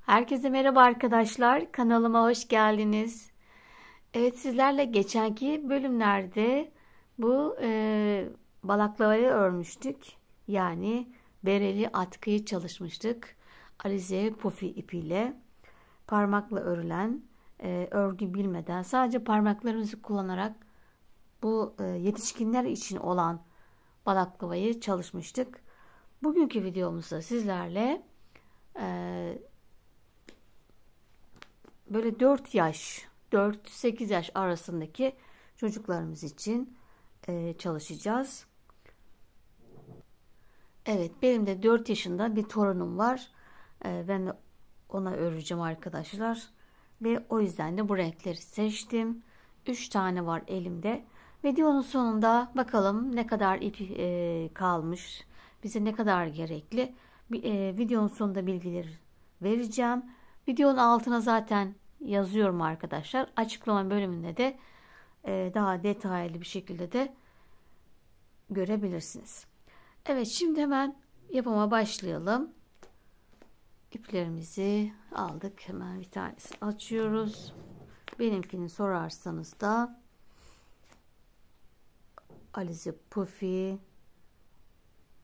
Herkese merhaba arkadaşlar. Kanalıma hoş geldiniz. Evet, sizlerle geçenki bölümlerde bu balaklavayı örmüştük. Yani bereli atkıyı çalışmıştık. Alize pufi ipiyle parmakla örülen, örgü bilmeden sadece parmaklarımızı kullanarak bu yetişkinler için olan balaklavayı çalışmıştık. Bugünkü videomuzda sizlerle böyle 4 yaş, 4-8 yaş arasındaki çocuklarımız için çalışacağız. Evet, benim de 4 yaşında bir torunum var. Ben ona öreceğim arkadaşlar. Ve o yüzden de bu renkleri seçtim. 3 tane var elimde. Videonun sonunda bakalım ne kadar ip kalmış, bize ne kadar gerekli. Videonun sonunda bilgileri vereceğim. Videonun altına zaten yazıyorum arkadaşlar. Açıklama bölümünde de daha detaylı bir şekilde de görebilirsiniz. Evet, şimdi hemen yapıma başlayalım. İplerimizi aldık. Hemen bir tanesini açıyoruz. Benimkini sorarsanız da Alize Puffy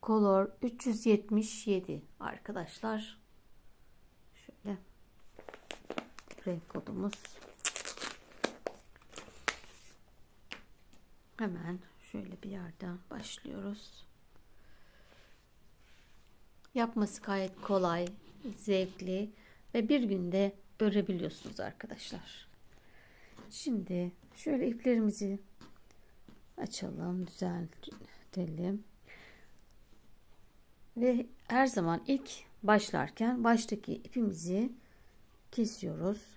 Color 377 arkadaşlar. Şöyle renk kodumuz. Hemen şöyle bir yerden başlıyoruz. Yapması gayet kolay, zevkli ve bir günde örebiliyorsunuz arkadaşlar. Şimdi şöyle iplerimizi açalım, düzeltelim. Ve her zaman ilk başlarken baştaki ipimizi kesiyoruz.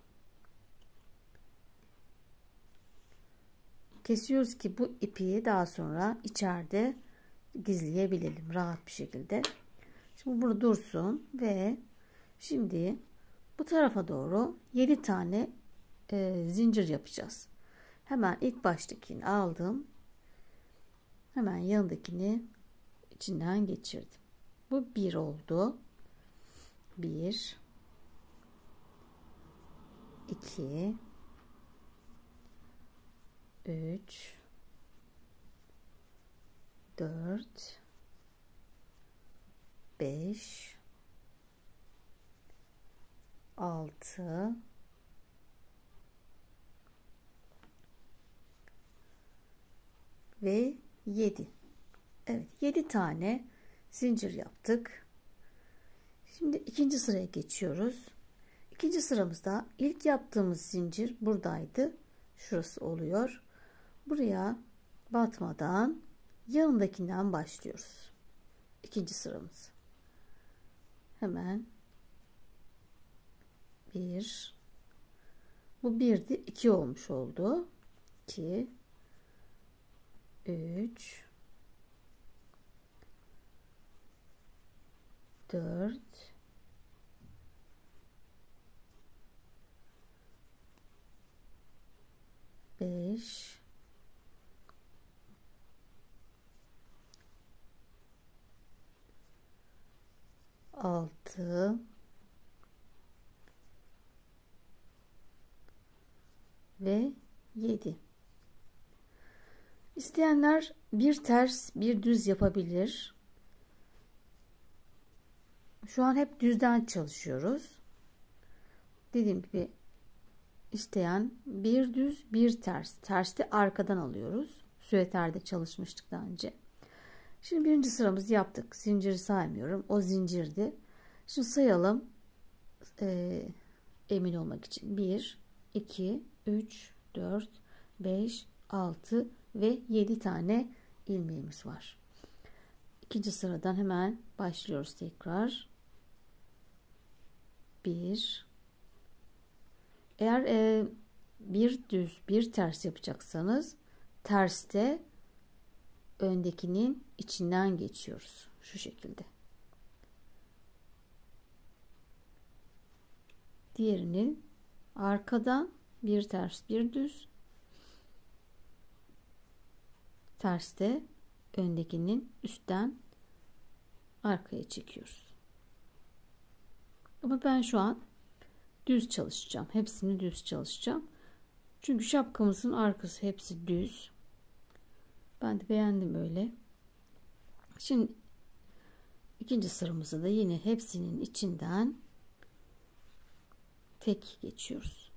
Kesiyoruz ki bu ipi daha sonra içeride gizleyebilelim rahat bir şekilde. Şimdi bunu dursun ve şimdi bu tarafa doğru 7 tane zincir yapacağız. Hemen ilk baştakini aldım. Hemen yanındakini içinden geçirdim. Bu 1 oldu. 1 2 3 4 5 6 ve 7. Evet, 7 tane zincir yaptık. Şimdi ikinci sıraya geçiyoruz. İkinci sıramızda ilk yaptığımız zincir buradaydı. Şurası oluyor. Buraya batmadan yanındakinden başlıyoruz. İkinci sıramız. Hemen 1. Bu 1'di. 2 olmuş oldu. 2 3 4 5 6 ve 7. İsteyenler bir ters bir düz yapabilir. Şu an hep düzden çalışıyoruz. Dediğim gibi isteyen bir düz bir ters. Tersi arkadan alıyoruz. Süveterde çalışmıştık daha önce. Şimdi birinci sıramızı yaptık. Zinciri saymıyorum. O zincirdi. Şimdi sayalım. Emin olmak için. 1, 2, 3, 4, 5, 6 ve 7 tane ilmeğimiz var. İkinci sıradan hemen başlıyoruz tekrar. 1. Eğer bir düz bir ters yapacaksanız terste öndekinin içinden geçiyoruz. Şu şekilde. Diğerini arkadan bir ters bir düz, terste öndekinin üstten arkaya çekiyoruz. Ama ben şu an düz çalışacağım. Hepsini düz çalışacağım. Çünkü şapkamızın arkası hepsi düz. Ben de beğendim öyle. Şimdi ikinci sıramızı da yine hepsinin içinden tek geçiyoruz.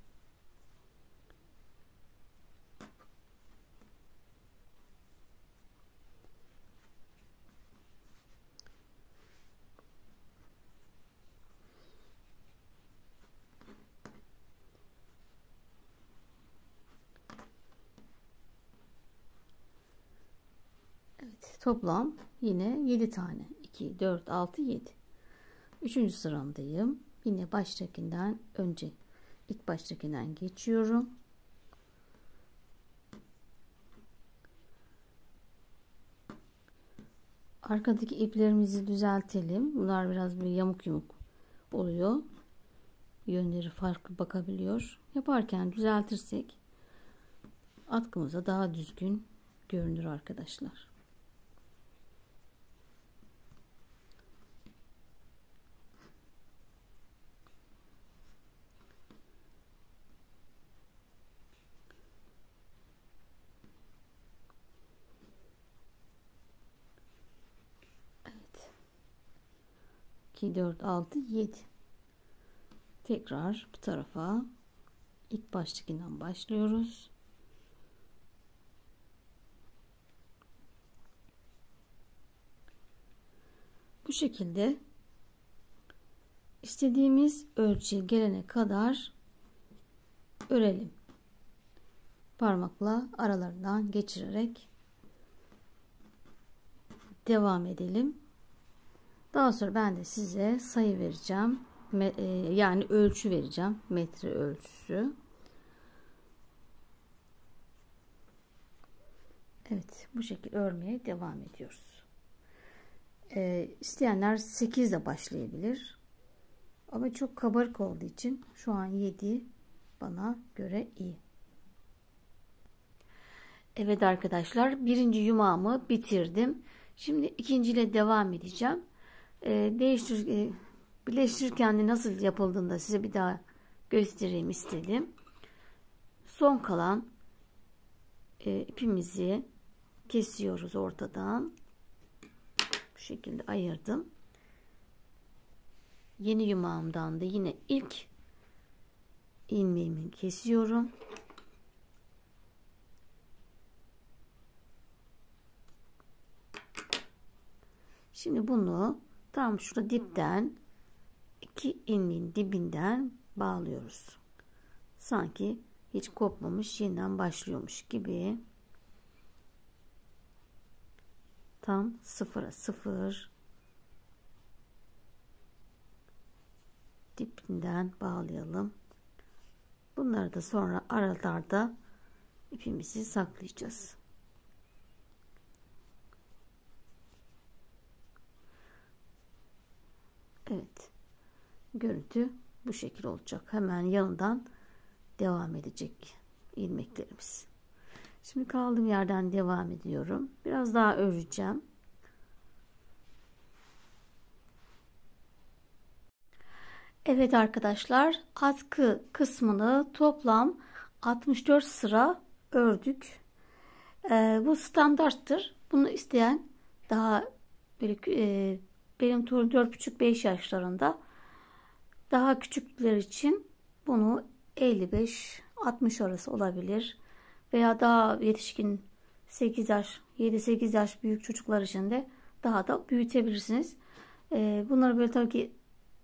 Evet, toplam yine 7 tane. 2, 4, 6, 7. Üçüncü sıramdayım. Yine baştakinden önce ilk baştakinden geçiyorum. Arkadaki iplerimizi düzeltelim. Bunlar biraz bir yamuk yumuk oluyor. Yönleri farklı bakabiliyor. Yaparken düzeltirsek atkımıza daha düzgün görünür arkadaşlar. Evet. 2, 4, 6, 7. Tekrar bu tarafa ilk baştakinden başlıyoruz. Bu şekilde istediğimiz ölçüye gelene kadar örelim. Parmakla aralarından geçirerek devam edelim. Daha sonra ben de size sayı vereceğim. Yani ölçü vereceğim. Metre ölçüsü. Evet, bu şekilde örmeye devam ediyoruz. İsteyenler 8 ile başlayabilir. Ama çok kabarık olduğu için şu an 7 bana göre iyi. Evet arkadaşlar, birinci yumağımı bitirdim. Şimdi ikinciyle devam edeceğim. Birleştirirken de nasıl yapıldığını da size bir daha göstereyim istedim. Son kalan ipimizi kesiyoruz ortadan. Bu şekilde ayırdım. Yeni yumağımdan da yine ilk ilmeğimi kesiyorum. Şimdi bunu tam şurada dipten iki ilmeğin dibinden bağlıyoruz. Sanki hiç kopmamış, yeniden başlıyormuş gibi. Tam 0'a 0 dibinden bağlayalım. Bunları da sonra aralarda ipimizi saklayacağız. Evet. Görüntü bu şekil olacak. Hemen yanından devam edecek ilmeklerimiz. Şimdi kaldığım yerden devam ediyorum. Biraz daha öreceğim. Evet arkadaşlar, atkı kısmını toplam 64 sıra ördük. Bu standarttır. Bunu isteyen daha böyle benim torun 4,5-5 yaşlarında, daha küçükler için bunu 55-60 arası olabilir. Veya daha yetişkin 8 yaş, 7-8 yaş büyük çocuklar için de daha da büyütebilirsiniz. Bunları böyle tabii ki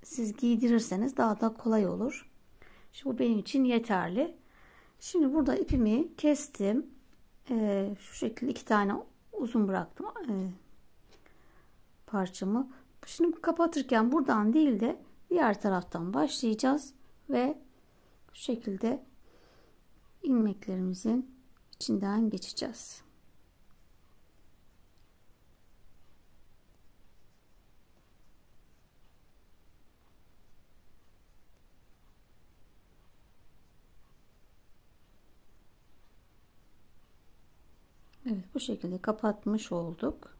siz giydirirseniz daha da kolay olur. Şimdi bu benim için yeterli. Şimdi burada ipimi kestim. Şu şekilde 2 tane uzun bıraktım parçamı. Şimdi kapatırken buradan değil de diğer taraftan başlayacağız ve bu şekilde ilmeklerimizin içinden geçeceğiz. Evet, bu şekilde kapatmış olduk.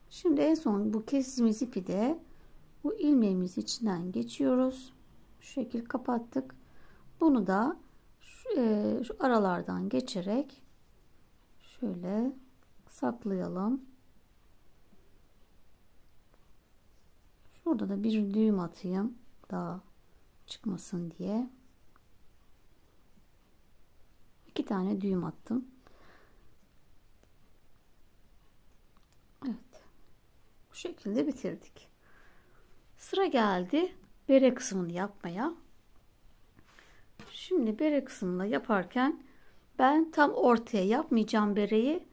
Şimdi en son bu kestiğimiz ipi de bu ilmeğimiz içinden geçiyoruz. Bu Şu şekil kapattık. Bunu da şu aralardan geçerek şöyle saklayalım. Şurada da bir düğüm atayım. Daha çıkmasın diye. 2 tane düğüm attım. Evet. Bu şekilde bitirdik. Sıra geldi bere kısmını yapmaya. Şimdi bere kısmını yaparken ben tam ortaya yapmayacağım bereyi.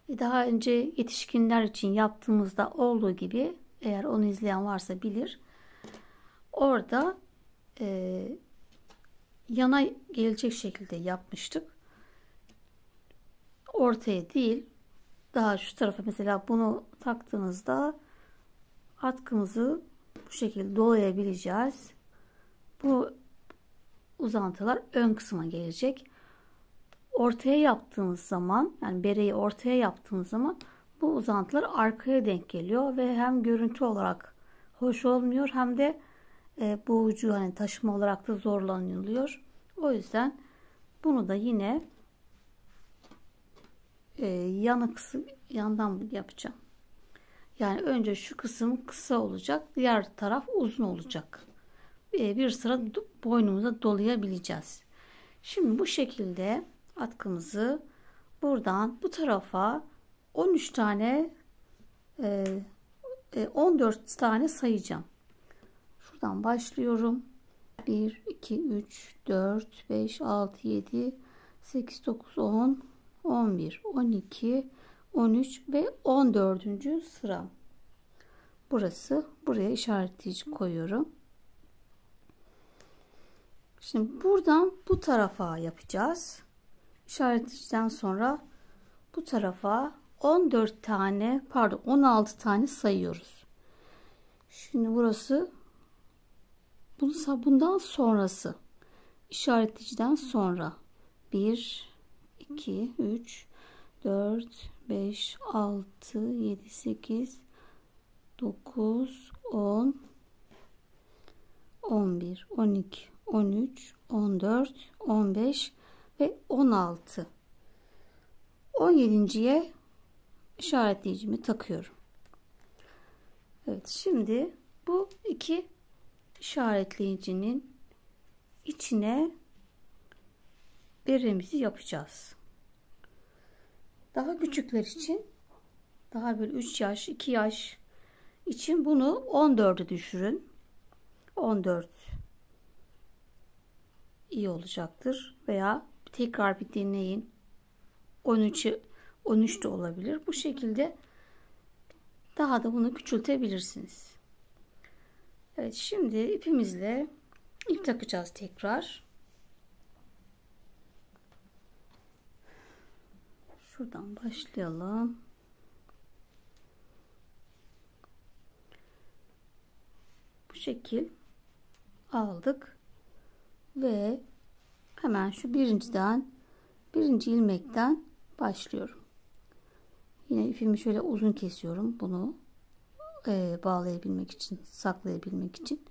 Daha önce yetişkinler için yaptığımızda olduğu gibi, eğer onu izleyen varsa bilir. Orada yana gelecek şekilde yapmıştık. Ortaya değil, daha şu tarafa, mesela bunu taktığınızda atkımızı bu şekilde dolayabileceğiz. Bu uzantılar ön kısma gelecek. Ortaya yaptığımız zaman, yani bereyi ortaya yaptığımız zaman bu uzantılar arkaya denk geliyor ve hem görüntü olarak hoş olmuyor, hem de boğucu, hani taşıma olarak da zorlanılıyor. O yüzden bunu da yine yandan yapacağım. Yani önce şu kısım kısa olacak, diğer taraf uzun olacak. Bir sıra boynumuza dolayabileceğiz. Şimdi bu şekilde atkımızı buradan bu tarafa 13 tane 14 tane sayacağım. Şuradan başlıyorum. 1 2 3 4 5 6 7 8 9 10 11 12 13 ve 14. sıra. Burası. Buraya işaretleyici koyuyorum. Şimdi buradan bu tarafa yapacağız. İşaretleyiciden sonra bu tarafa 14 tane, pardon 16 tane sayıyoruz. Şimdi burası, bundan sonrası, işaretleyiciden sonra 1 2 3 4 5 6 7 8 9 10 11 12 13 14 15 ve 16. 17.'ye işaretleyicimi takıyorum. Evet, şimdi bu iki işaretleyicinin içine beremizi yapacağız. Daha küçükler için, daha böyle 3 yaş 2 yaş için bunu 14'e düşürün. 14 iyi olacaktır. Veya tekrar bir deneyin. 13 de olabilir. Bu şekilde daha da bunu küçültebilirsiniz. Evet, şimdi ipimizle ip takacağız tekrar. Şuradan başlayalım. Bu şekil aldık ve hemen şu birinci ilmekten başlıyorum. Yine ipimi şöyle uzun kesiyorum, bunu bağlayabilmek için, saklayabilmek için.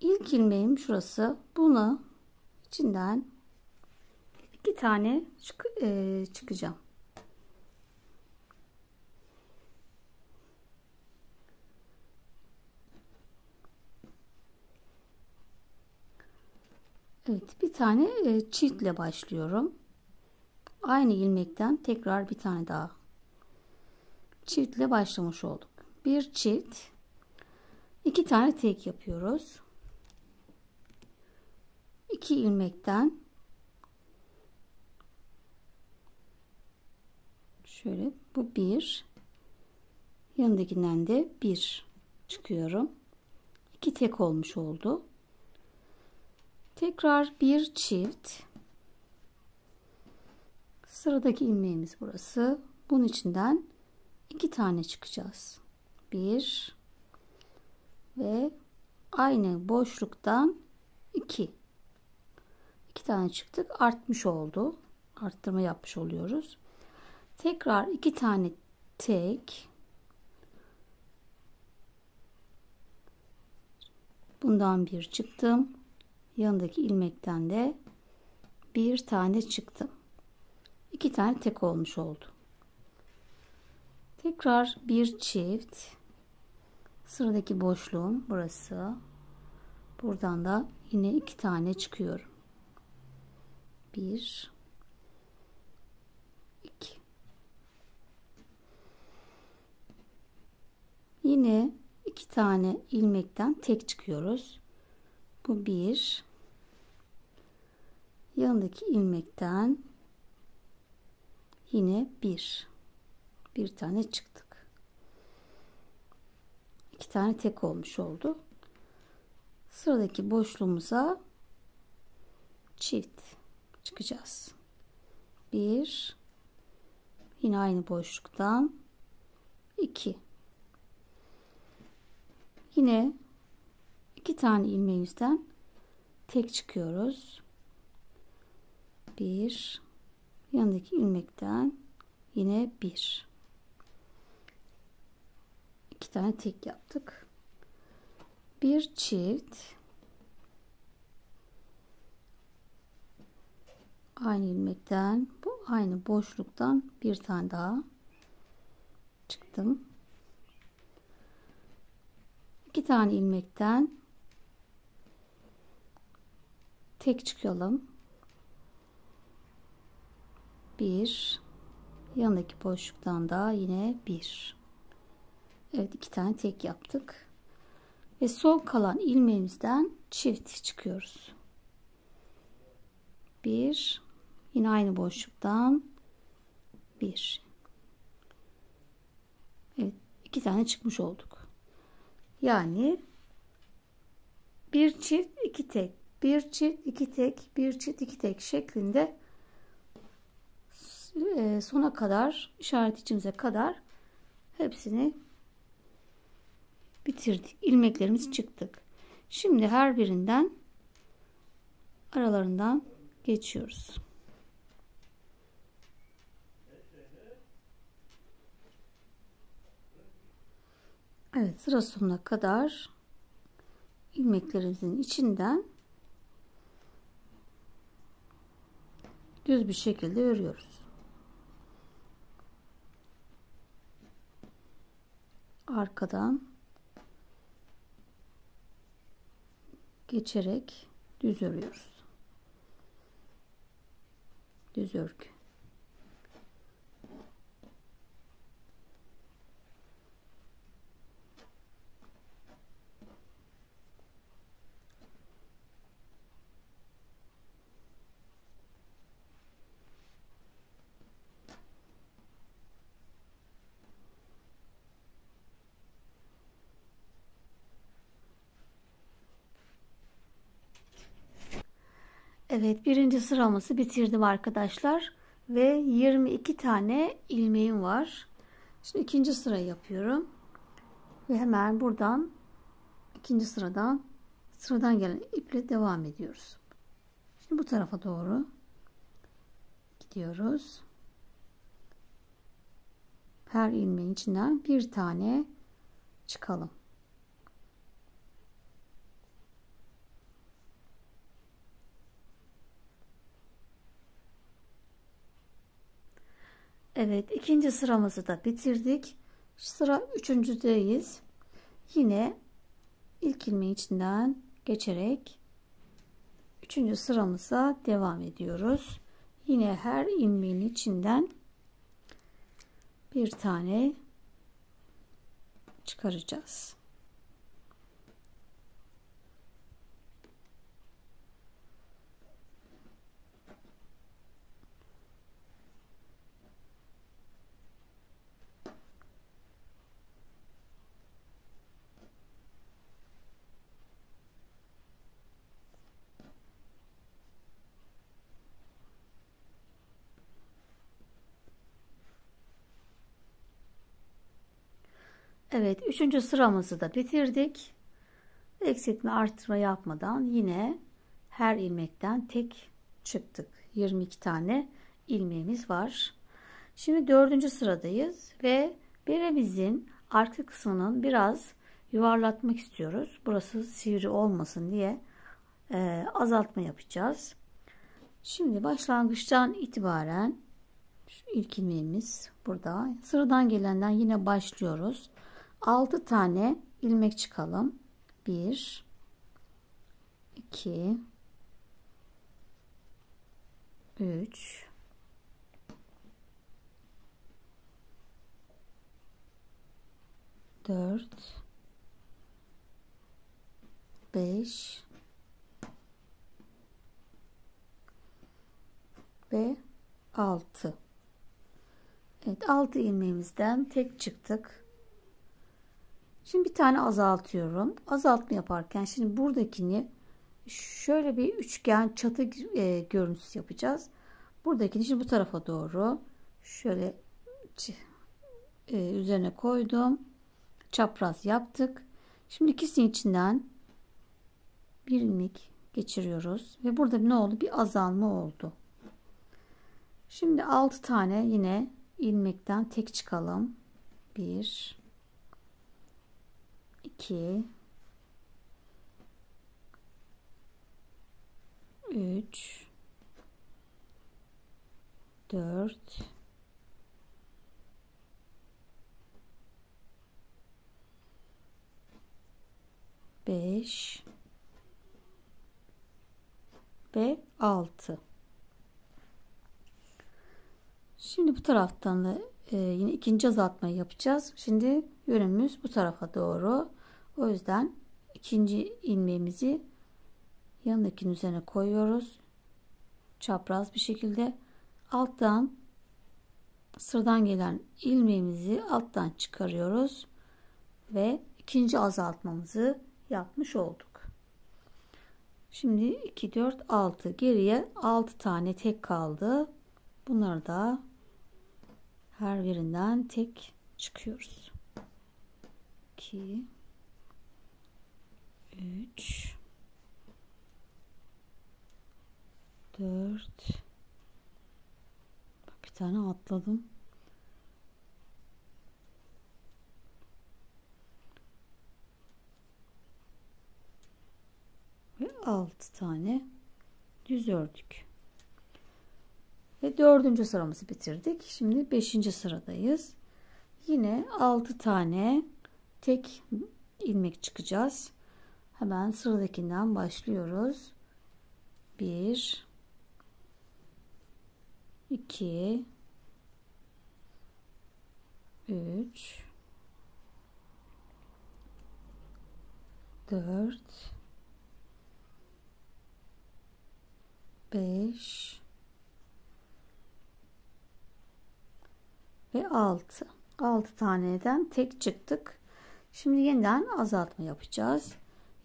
İlk ilmeğim şurası. Buna içinden 2 tane çıkacağım. Evet, bir tane çiftle başlıyorum. Aynı ilmekten tekrar bir tane daha çiftle başlamış olduk. Bir çift, 2 tane tek yapıyoruz. 2 ilmekten şöyle, bu bir, yanındakinden de bir çıkıyorum. 2 tek olmuş oldu. Tekrar bir çift, sıradaki ilmeğimiz burası. Bunun içinden 2 tane çıkacağız. 1 ve aynı boşluktan 2 tane çıktık, artmış oldu. Arttırma yapmış oluyoruz. Tekrar 2 tane tek, bundan bir çıktım, yanındaki ilmekten de bir tane çıktı. 2 tane tek olmuş oldu. Tekrar bir çift, sıradaki boşluğum burası. Buradan da yine 2 tane çıkıyorum. 1 2. Yine 2 tane ilmekten tek çıkıyoruz. Bu 1. Yanındaki ilmekten yine bir tane çıktık. 2 tane tek olmuş oldu. Sıradaki boşluğumuza çift çıkacağız. 1, yine aynı boşluktan 2. Yine 2 tane ilmeğimizden tek çıkıyoruz. 1, yanındaki ilmekten yine 1. 2 tane tek yaptık. Bir çift, aynı ilmekten, bu aynı boşluktan bir tane daha çıktım. 2 tane ilmekten tek çıkalım. 1, yanındaki boşluktan da yine 1. Evet, 2 tane tek yaptık. Ve son kalan ilmeğimizden çift çıkıyoruz. 1, yine aynı boşluktan 1. Evet, 2 tane çıkmış olduk. Yani bir çift 2 tek, bir çift 2 tek, bir çift 2 tek şeklinde sona kadar, işaret içimize kadar hepsini bitirdik. İlmeklerimiz çıktık. Şimdi her birinden aralarından geçiyoruz. Evet, sıra sonuna kadar ilmeklerimizin içinden düz bir şekilde örüyoruz. Arkadan geçerek düz örüyoruz. Düz örgü. Evet, birinci sıramızı bitirdim arkadaşlar ve 22 tane ilmeğim var. Şimdi ikinci sırayı yapıyorum ve hemen buradan ikinci sıradan gelen iple devam ediyoruz. Şimdi bu tarafa doğru gidiyoruz. Her ilmeğin içinden bir tane çıkalım. Evet, ikinci sıramızı da bitirdik. Sıra üçüncüdeyiz. Yine ilk ilmeğin içinden geçerek üçüncü sıramıza devam ediyoruz. Yine her ilmeğin içinden bir tane çıkaracağız. Evet, üçüncü sıramızı da bitirdik. Eksiltme artırma yapmadan yine her ilmekten tek çıktık. 22 tane ilmeğimiz var. Şimdi dördüncü sıradayız ve beremizin arka kısmının biraz yuvarlatmak istiyoruz. Burası sivri olmasın diye azaltma yapacağız. Şimdi başlangıçtan itibaren şu ilk ilmeğimiz burada. Sıradan gelenden yine başlıyoruz. 6 tane ilmek çıkalım. 1 2 3 4 5 ve 6. Evet, 6 ilmeğimizden tek çıktık. Şimdi bir tane azaltıyorum. Azaltma yaparken şimdi buradakini şöyle bir üçgen çatı görüntüsü yapacağız. Buradakini şimdi bu tarafa doğru şöyle üzerine koydum. Çapraz yaptık. Şimdi ikisinin içinden bir ilmek geçiriyoruz ve burada ne oldu? Bir azalma oldu. Şimdi 6 tane yine ilmekten tek çıkalım. 1 2 3 4 5 ve 6. Şimdi bu taraftan da yine ikinci azaltmayı yapacağız. Şimdi yönümüz bu tarafa doğru. O yüzden ikinci ilmeğimizi yanındakinin üzerine koyuyoruz. Çapraz bir şekilde alttan sıradan gelen ilmeğimizi alttan çıkarıyoruz ve ikinci azaltmamızı yapmış olduk. Şimdi 2 4 6 geriye 6 tane tek kaldı. Bunları da her birinden tek çıkıyoruz. 2 3 4 bir tane atladım. Ve 6 tane düz ördük. Ve 4. sıramızı bitirdik. Şimdi 5. sıradayız. Yine 6 tane tek ilmek çıkacağız. Hemen sıradakinden başlıyoruz. 1 2 3 4 5 ve 6. 6 taneden tek çıktık. Şimdi yeniden azaltma yapacağız.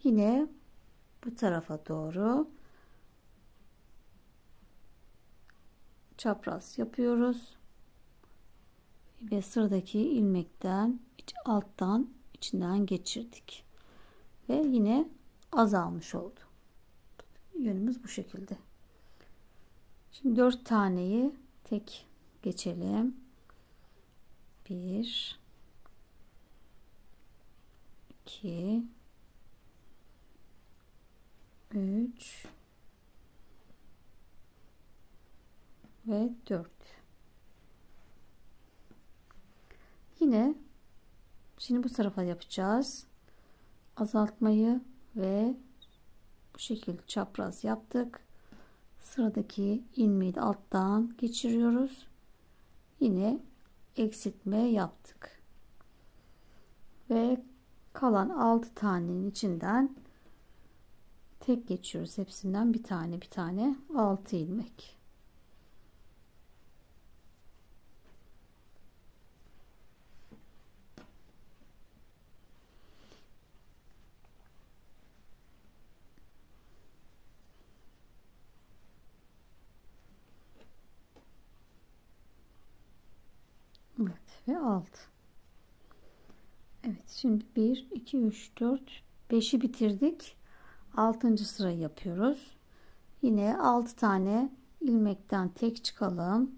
Yine bu tarafa doğru çapraz yapıyoruz. Ve sıradaki ilmekten alttan içinden geçirdik. Ve yine azalmış oldu. Yönümüz bu şekilde. Şimdi 4 taneyi tek geçelim. 1 2 3 ve 4. Yine şimdi bu tarafa yapacağız. Azaltmayı ve bu şekilde çapraz yaptık. Sıradaki ilmeği de alttan geçiriyoruz. Yine eksiltme yaptık. Ve kalan 6 tanenin içinden tek geçiyoruz. Hepsinden bir tane 6 ilmek. Evet ve 6. Evet şimdi 1 2 3 4 5'i bitirdik. 6. sırayı yapıyoruz. Yine 6 tane ilmekten tek çıkalım.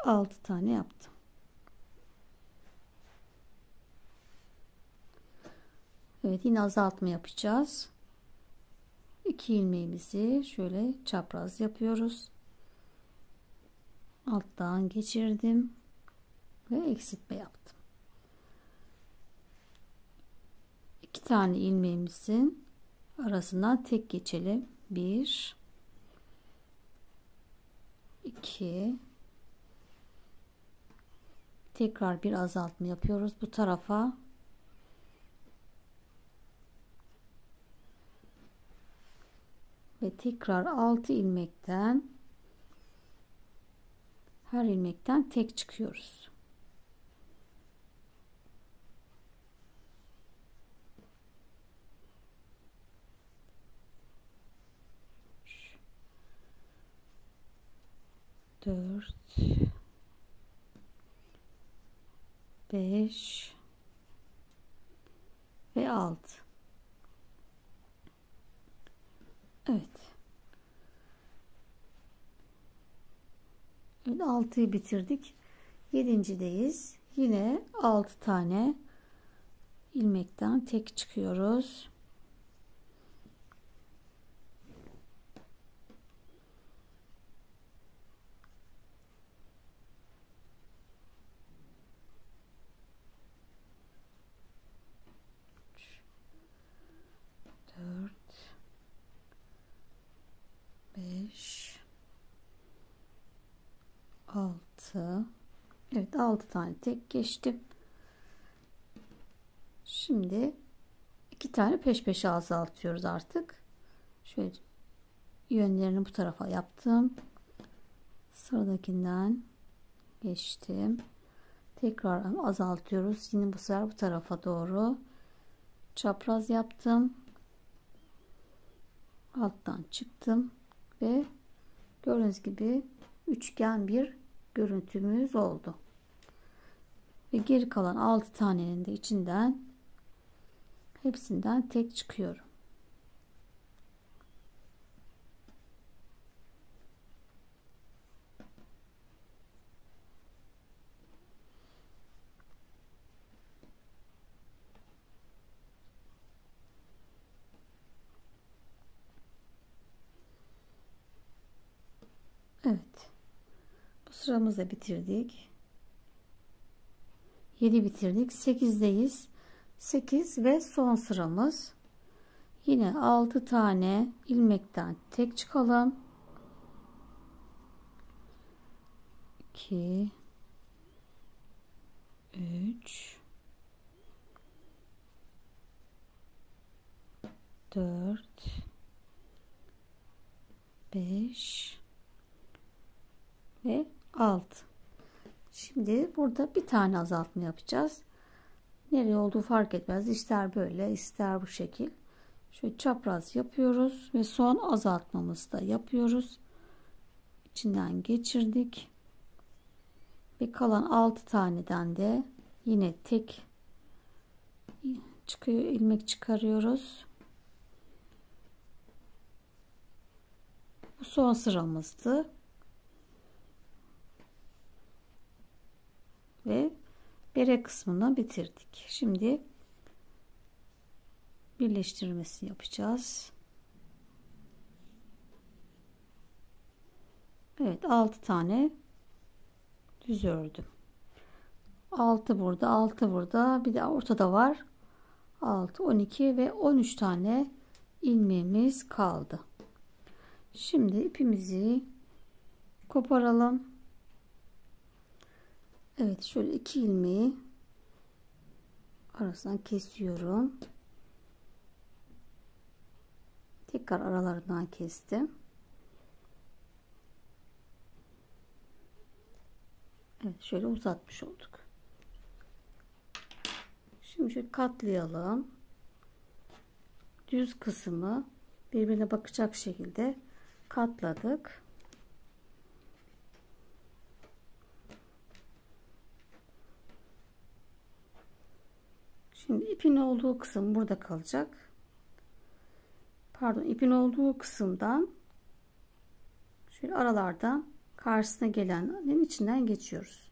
6 tane yaptım. Evet, yine azaltma yapacağız. 2 ilmeğimizi şöyle çapraz yapıyoruz. Alttan geçirdim ve eksiltme yaptım. 2 tane ilmeğimizin arasından tek geçelim. 1 2, tekrar bir azaltma yapıyoruz bu tarafa. Ve tekrar 6 ilmekten, her ilmekten tek çıkıyoruz. Dört, 5 ve 6. Evet. Evet, 6'yı bitirdik. 7.deyiz. Yine 6 tane ilmekten tek çıkıyoruz. Dört, 5, 6. Evet, 6 tane tek geçtim. Şimdi 2 tane peş peşe azaltıyoruz artık. Şöyle yönlerini bu tarafa yaptım. Sıradakinden geçtim. Tekrar azaltıyoruz. Yine bu sefer bu tarafa doğru çapraz yaptım. Alttan çıktım ve gördüğünüz gibi üçgen bir görüntümüz oldu. Ve geri kalan 6 tanenin de içinden hepsinden tek çıkıyorum. Evet. Bu sıramızı bitirdik. 7 bitirdik. 8'deyiz. 8 ve son sıramız. Yine 6 tane ilmekten tek çıkalım. 2 3 4 5 ve 6. Şimdi burada bir tane azaltma yapacağız. Nereye olduğu fark etmez. İster böyle, ister bu şekil. Şöyle çapraz yapıyoruz ve son azaltmamızı da yapıyoruz. İçinden geçirdik. Ve kalan 6 taneden de yine tek çıkıyor, ilmek çıkarıyoruz. Bu son sıramızdı. Ve bere kısmını bitirdik. Şimdi birleştirmesini yapacağız. Evet, 6 tane düz ördüm. 6 burada, 6 burada, bir de ortada var. 6, 12 ve 13 tane ilmeğimiz kaldı. Şimdi ipimizi koparalım. Evet, şöyle 2 ilmeği arasından kesiyorum. Tekrar aralarından kestim. Evet, şöyle uzatmış olduk. Şimdi şöyle katlayalım. Düz kısmı birbirine bakacak şekilde katladık. Şimdi ipin olduğu kısım burada kalacak. Pardon, ipin olduğu kısımdan şöyle aralardan karşısına gelenin içinden geçiyoruz.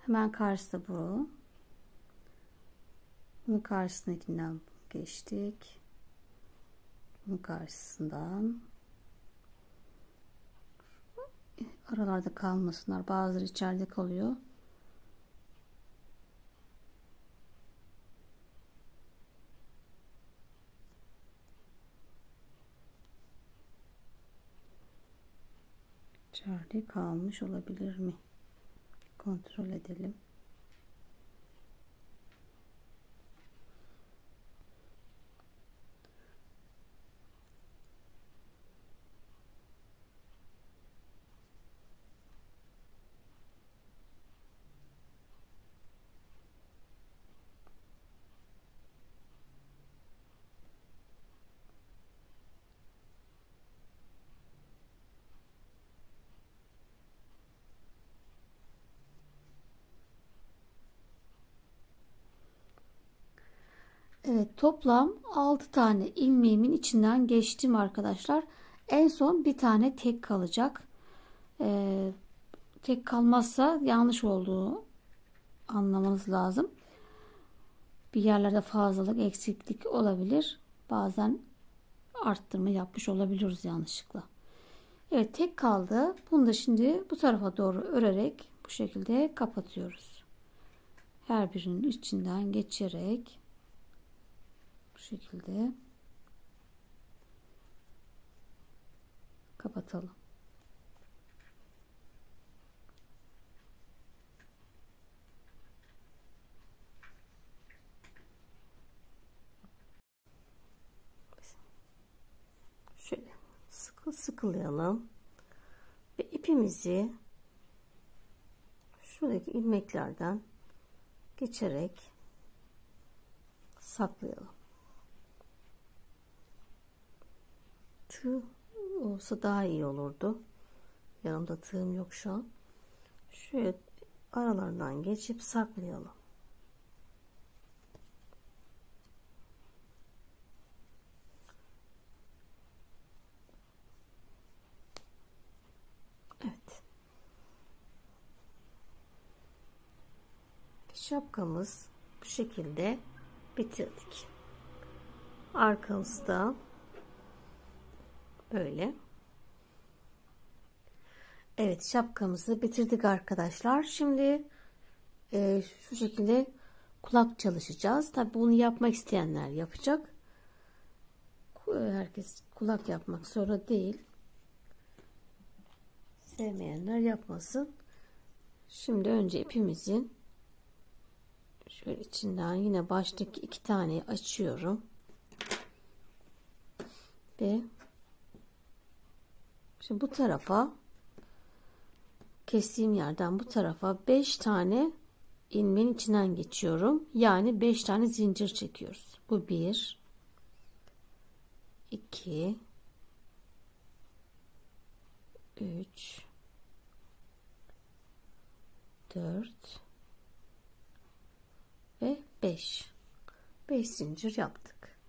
Hemen karşıda bu. Bunun karşısındakinden geçtik. Bunun karşısından. Aralarda kalmasınlar. Bazıları içeride kalıyor. İçeride kalmış olabilir mi? Kontrol edelim. Evet, toplam 6 tane ilmeğimin içinden geçtim arkadaşlar. En son bir tane tek kalacak. Tek kalmazsa yanlış olduğu anlamanız lazım. Bir yerlerde fazlalık, eksiklik olabilir. Bazen arttırma yapmış olabiliyoruz yanlışlıkla. Evet, tek kaldı. Bunu da şimdi bu tarafa doğru örerek bu şekilde kapatıyoruz. Her birinin içinden geçerek bu şekilde kapatalım. Şöyle sıkılayalım ve ipimizi şuradaki ilmeklerden geçerek saklayalım. Tığ olsa daha iyi olurdu. Yanımda tığım yok şu an. Şöyle aralarından geçip saklayalım. Evet. Şapkamız bu şekilde bitirdik. Arkamızda böyle. Evet, şapkamızı bitirdik arkadaşlar. Şimdi şu şekilde kulak çalışacağız. Tabi bunu yapmak isteyenler yapacak. Herkes kulak yapmak zorunda değil. Sevmeyenler yapmasın. Şimdi önce ipimizin şöyle içinden yine baştaki 2 taneyi açıyorum. Ve şimdi bu tarafa, kestiğim yerden bu tarafa 5 tane ilmeğin içinden geçiyorum. Yani 5 tane zincir çekiyoruz. Bu 1 2 3 4 ve 5 zincir yaptık.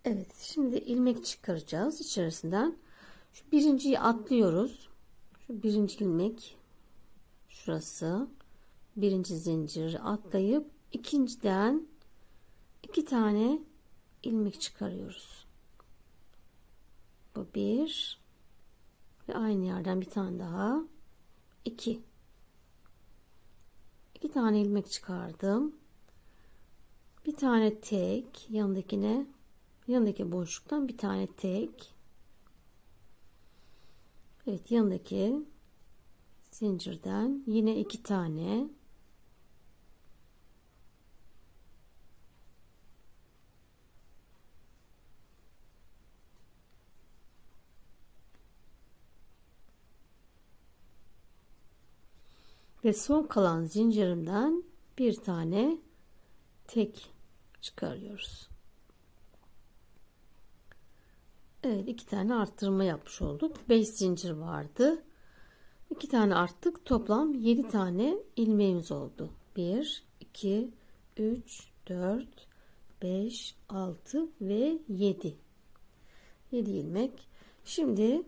Evet, şimdi ilmek çıkaracağız içerisinden. Şu birinciyi atlıyoruz. Şu birinci ilmek şurası. Birinci zinciri atlayıp ikinciden 2 tane ilmek çıkarıyoruz. Bu 1 ve aynı yerden bir tane daha 2 tane ilmek çıkardım. Bir tane tek, yanındaki boşluktan bir tane tek. Evet, yanındaki zincirden yine 2 tane. Ve son kalan zincirimden bir tane tek çıkarıyoruz. Evet, 2 tane arttırma yapmış olduk. 5 zincir vardı. 2 tane arttık. Toplam 7 tane ilmeğimiz oldu. 1 2 3 4 5, 6 ve 7. 7 ilmek. Şimdi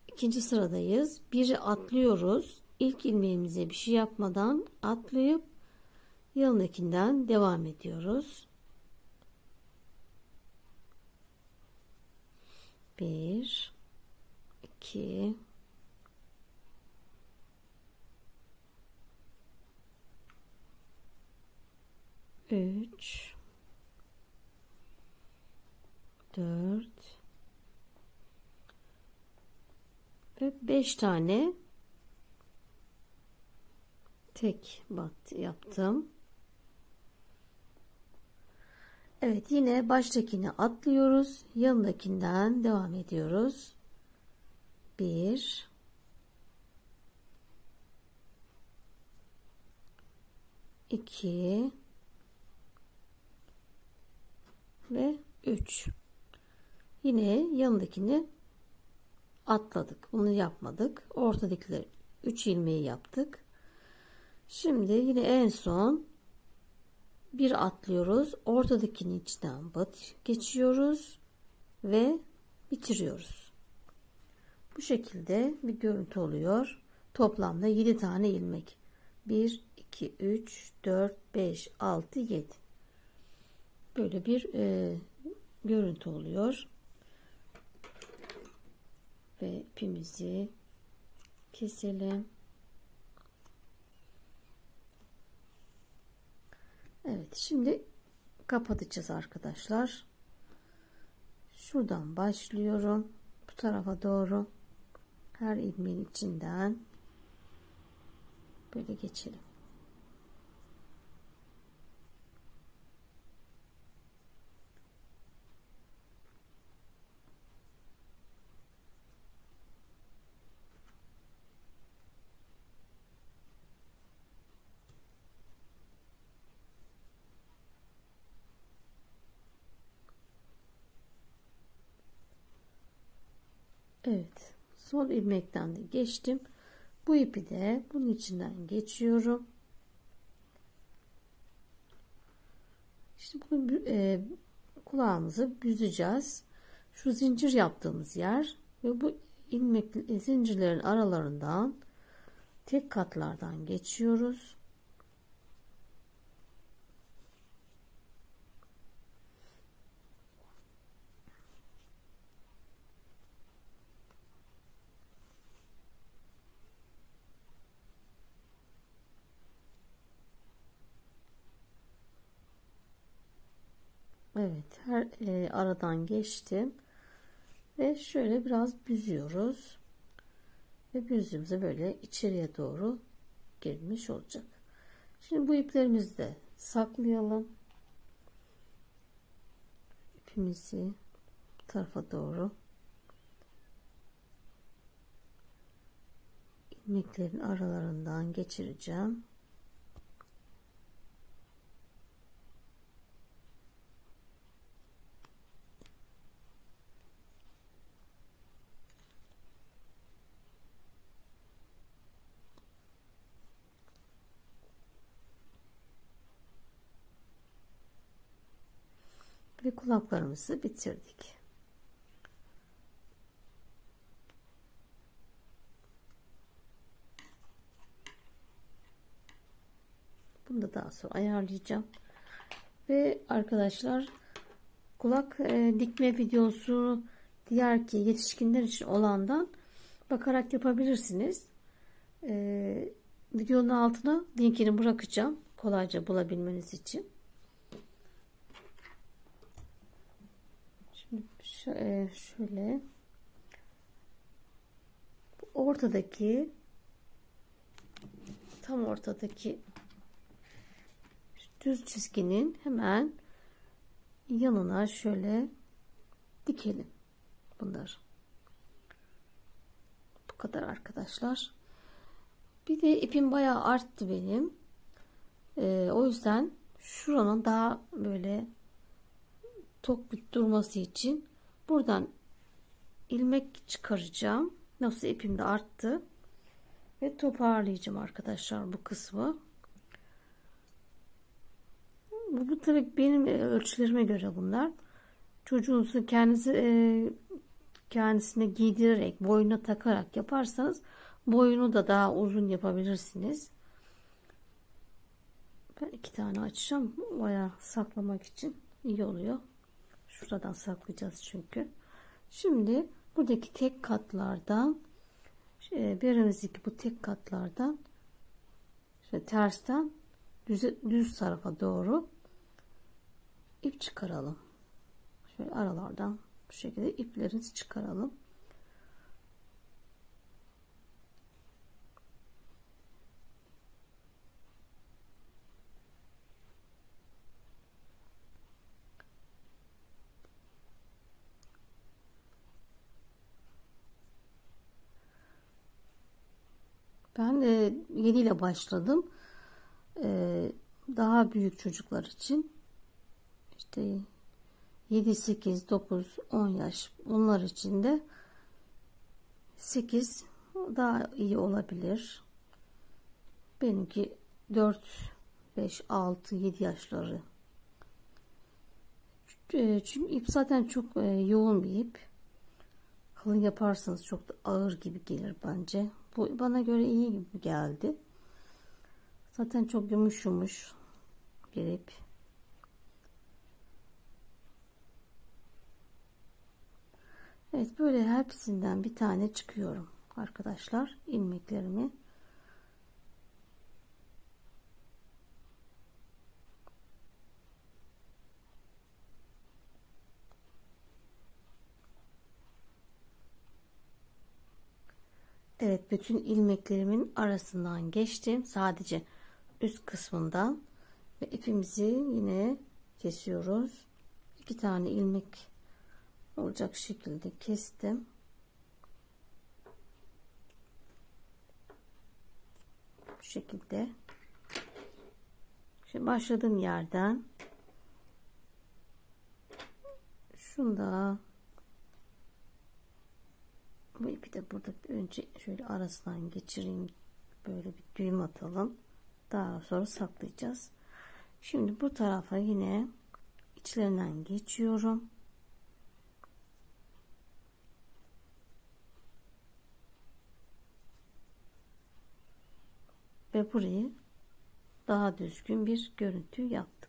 ikinci sıradayız. Biri atlıyoruz. İlk ilmeğimize bir şey yapmadan atlayıp yanındakinden devam ediyoruz. 1, 2, 3, 4 ve 5 tane tek bat yaptım. Evet, yine baştakini atlıyoruz. Yanındakinden devam ediyoruz. 1, 2 ve 3. Yine yanındakini atladık. Bunu yapmadık. Ortadakiler 3 ilmeği yaptık. Şimdi yine en son bir atlıyoruz. Ortadakinin içinden bat geçiyoruz ve bitiriyoruz. Bu şekilde bir görüntü oluyor. Toplamda 7 tane ilmek. 1, 2, 3, 4, 5, 6, 7. Böyle bir görüntü oluyor. Ve ipimizi keselim. Evet, şimdi kapatacağız arkadaşlar. Şuradan başlıyorum. Bu tarafa doğru her ilmeğin içinden böyle geçelim. Evet, son ilmekten de geçtim. Bu ipi de bunun içinden geçiyorum. Şimdi bunu kulağımızı büzeceğiz. Şu zincir yaptığımız yer ve bu ilmek zincirlerin aralarından tek katlardan geçiyoruz. Evet, her aradan geçtim ve şöyle biraz büzüyoruz ve büzdüğümüzde böyle içeriye doğru girmiş olacak. Şimdi bu iplerimizi de saklayalım. İpimizi bu tarafa doğru ilmeklerin aralarından geçireceğim. Ve kulaklarımızı bitirdik. Bunu da daha sonra ayarlayacağım. Ve arkadaşlar, kulak dikme videosu diğer ki yetişkinler için olandan bakarak yapabilirsiniz. Videonun altına linkini bırakacağım kolayca bulabilmeniz için. Şimdi şöyle ortadaki tam ortadaki düz çizginin hemen yanına şöyle dikelim bunları. Bu kadar arkadaşlar. Bir de ipim bayağı arttı benim. O yüzden şuranın daha böyle tok durması için buradan ilmek çıkaracağım. Nasıl ipim de arttı. Ve toparlayacağım arkadaşlar bu kısmı. Bu tabii benim ölçülerime göre bunlar. Çocuğunuzu kendisine giydirerek, boynuna takarak yaparsanız boyunu da daha uzun yapabilirsiniz. Ben 2 tane açacağım. Bayağı saklamak için iyi oluyor. Şuradan saklayacağız çünkü. Şimdi buradaki tek katlardan birimizdeki bu tek katlardan şöyle tersten düz tarafa doğru ip çıkaralım. Şöyle aralardan bu şekilde iplerimizi çıkaralım. Ben 7 ile başladım. Daha büyük çocuklar için işte 7, 8, 9, 10 yaş, bunlar için de 8 daha iyi olabilir. Benimki 4, 5, 6, 7 yaşları. Çünkü ip zaten çok yoğun bir ip. Kalın yaparsanız çok da ağır gibi gelir bence. Bu bana göre iyi gibi geldi. Zaten çok yumuş bir ip. Evet, böyle hepsinden bir tane çıkıyorum arkadaşlar, ilmeklerimi. Evet, bütün ilmeklerimin arasından geçtim. Sadece üst kısmından ve ipimizi yine kesiyoruz. 2 tane ilmek olacak şekilde kestim. Bu şekilde. Şimdi başladığım yerden şunda bu ipi de burada önce şöyle arasından geçireyim. Böyle bir düğüm atalım. Daha sonra saklayacağız. Şimdi bu tarafa yine içlerinden geçiyorum. Ve burayı daha düzgün bir görüntü yaptık.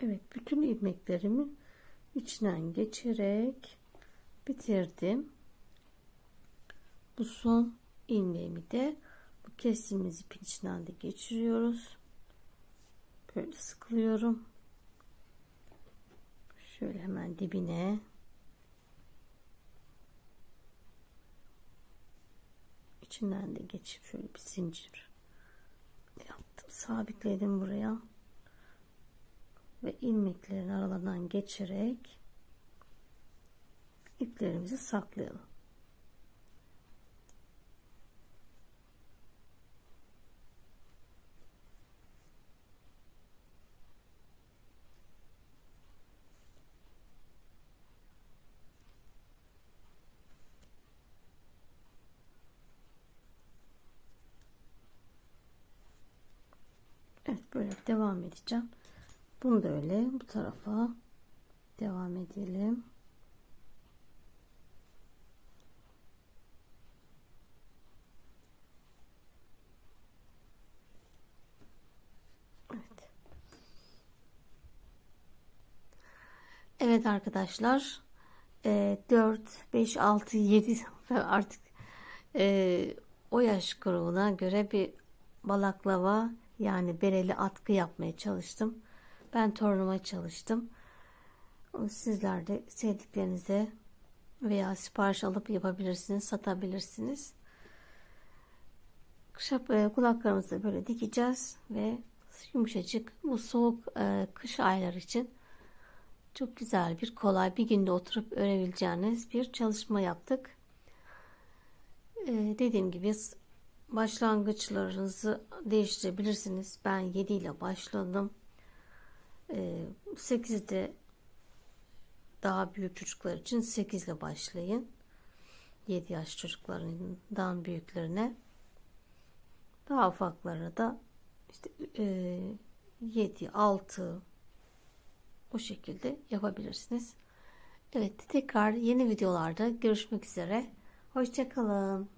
Evet, bütün ilmeklerimi içinden geçerek bitirdim. Bu son ilmeğimi de bu kestiğimiz ipin içinden de geçiriyoruz. Böyle sıkılıyorum. Şöyle hemen dibine içinden de geçip şöyle bir zincir yaptım, sabitledim buraya ve ilmeklerin aralarından geçerek iplerimizi saklayalım. Evet, böyle devam edeceğim. Bunu da öyle bu tarafa devam edelim. Evet. Evet arkadaşlar, 4, 5, 6, 7 artık o yaş grubuna göre bir balaklava yani bereli atkı yapmaya çalıştım. Ben torunuma çalıştım. Sizler de sevdiklerinize veya sipariş alıp yapabilirsiniz, satabilirsiniz. Kulaklarımızı böyle dikeceğiz ve yumuşacık, bu soğuk kış ayları için çok güzel, bir kolay, bir günde oturup örebileceğiniz bir çalışma yaptık. Dediğim gibi başlangıçlarınızı değiştirebilirsiniz. Ben 7 ile başladım. 8'de daha büyük çocuklar için 8 ile başlayın. 7 yaş çocuklarından büyüklerine, daha ufaklarına da işte 7, 6 o şekilde yapabilirsiniz. Evet, tekrar yeni videolarda görüşmek üzere. Hoşça kalın.